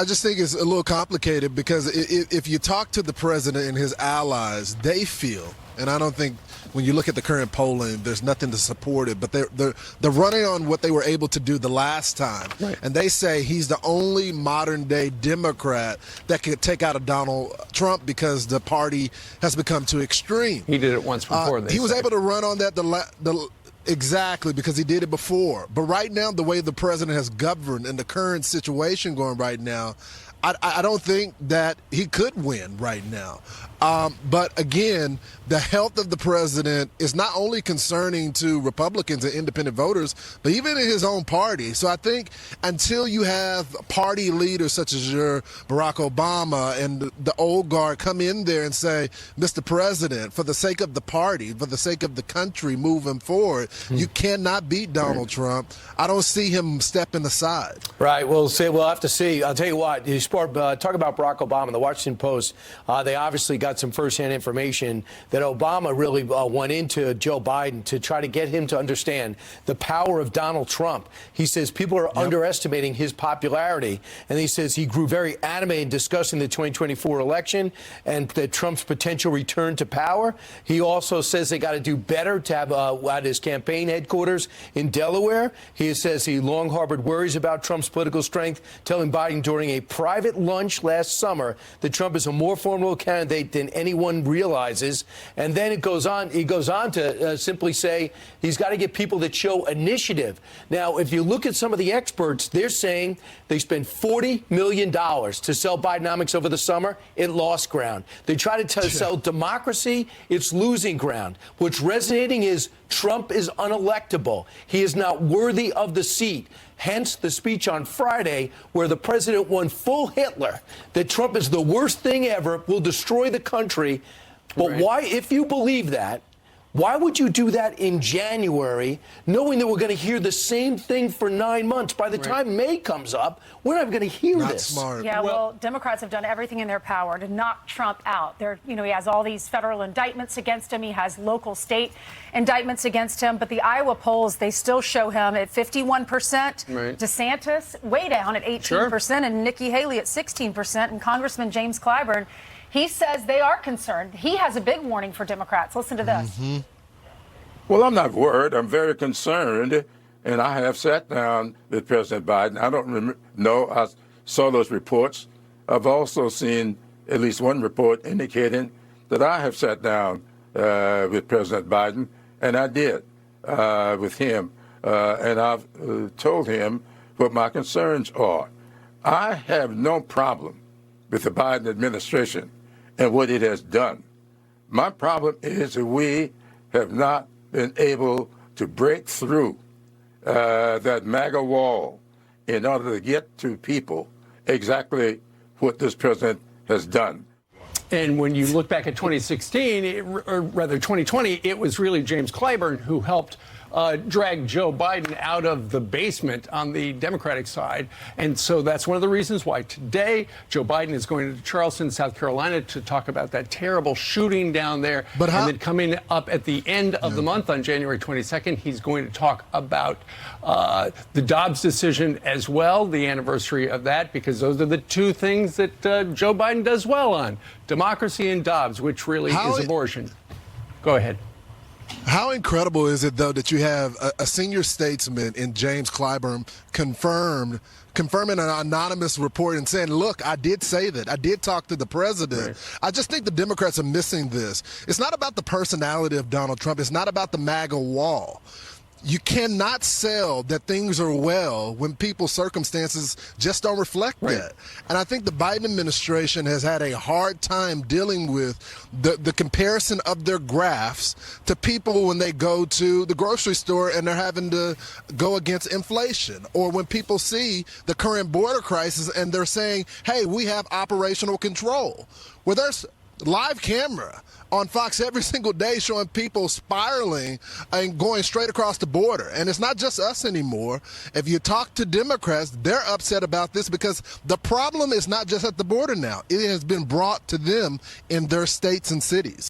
I just think it's a little complicated because if you talk to the president and his allies, they feel, and I don't think when you look at the current polling, there's nothing to support it, but they're running on what they were able to do the last time. Right. And they say he's the only modern-day Democrat that could take out a Donald Trump because the party has become too extreme. He did it once before. He was able to run on that exactly, because he did it before. But right now, the way the president has governed and the current situation going right now, I don't think that he could win right now. But again, the health of the president is not only concerning to Republicans and independent voters, but even in his own party. So I think until you have party leaders such as your Barack Obama and the old guard come in there and say, Mr. President, for the sake of the party, for the sake of the country moving forward, you cannot beat Donald Trump. I don't see him stepping aside. Right. We'll have to see. I'll tell you what. Talk about Barack Obama. The Washington Post, they obviously got some firsthand information that Obama really went into Joe Biden to try to get him to understand the power of Donald Trump. He says people are underestimating his popularity. And he says he grew very animated in discussing the 2024 election and that Trump's potential return to power. He also says they got to do better to have at his campaign headquarters in Delaware. He says he long harbored worries about Trump's political strength, telling Biden during a private lunch last summer that Trump is a more formidable candidate than anyone realizes. And then he goes on to simply say he's got to get people that show initiative. Now, if you look at some of the experts, they're saying they spent $40 million to sell Bidenomics over the summer. It lost ground. They try to sell democracy. It's losing ground. What's resonating is Trump is unelectable. He is not worthy of the seat. Hence the speech on Friday where the president went full Hitler, that Trump is the worst thing ever, will destroy the country. But why, if you believe that, why would you do that in January, knowing that we're going to hear the same thing for 9 months? By the time May comes up, we're not going to hear this. Not smart. Yeah, well, Democrats have done everything in their power to knock Trump out. He has all these federal indictments against him. He has local, state indictments against him. But the Iowa polls, they still show him at 51%. DeSantis way down at 18%, and Nikki Haley at 16%, and Congressman James Clyburn, he says they are concerned. He has a big warning for Democrats. Listen to this. Well, I'm not worried. I'm very concerned. And I have sat down with President Biden. I don't know. I saw those reports. I've also seen at least one report indicating that I have sat down with President Biden, and I did with him. And I've told him what my concerns are. I have no problem with the Biden administration and what it has done. My problem is that we have not been able to break through that MAGA wall in order to get to people exactly what this president has done. And when you look back at 2016, or rather 2020, it was really James Clyburn who helped drag Joe Biden out of the basement on the Democratic side. And so that's one of the reasons why today Joe Biden is going to Charleston, South Carolina, to talk about that terrible shooting down there. And then coming up at the end of the month on January 22nd, he's going to talk about the Dobbs decision as well, the anniversary of that, because those are the two things that Joe Biden does well on, democracy and Dobbs, which really is abortion. Go ahead. How incredible is it, though, that you have a senior statesman in James Clyburn confirming an anonymous report and saying, look, I did say that. I did talk to the president. Right. I just think the Democrats are missing this. It's not about the personality of Donald Trump. It's not about the MAGA wall. You cannot sell that things are well when people's circumstances just don't reflect that. And I think the Biden administration has had a hard time dealing with the comparison of their graphs to people when they go to the grocery store and they're having to go against inflation, or when people see the current border crisis and they're saying, hey, we have operational control. Well, there's live camera on Fox every single day showing people spiraling and going straight across the border. And it's not just us anymore. If you talk to Democrats, they're upset about this because the problem is not just at the border now. It has been brought to them in their states and cities.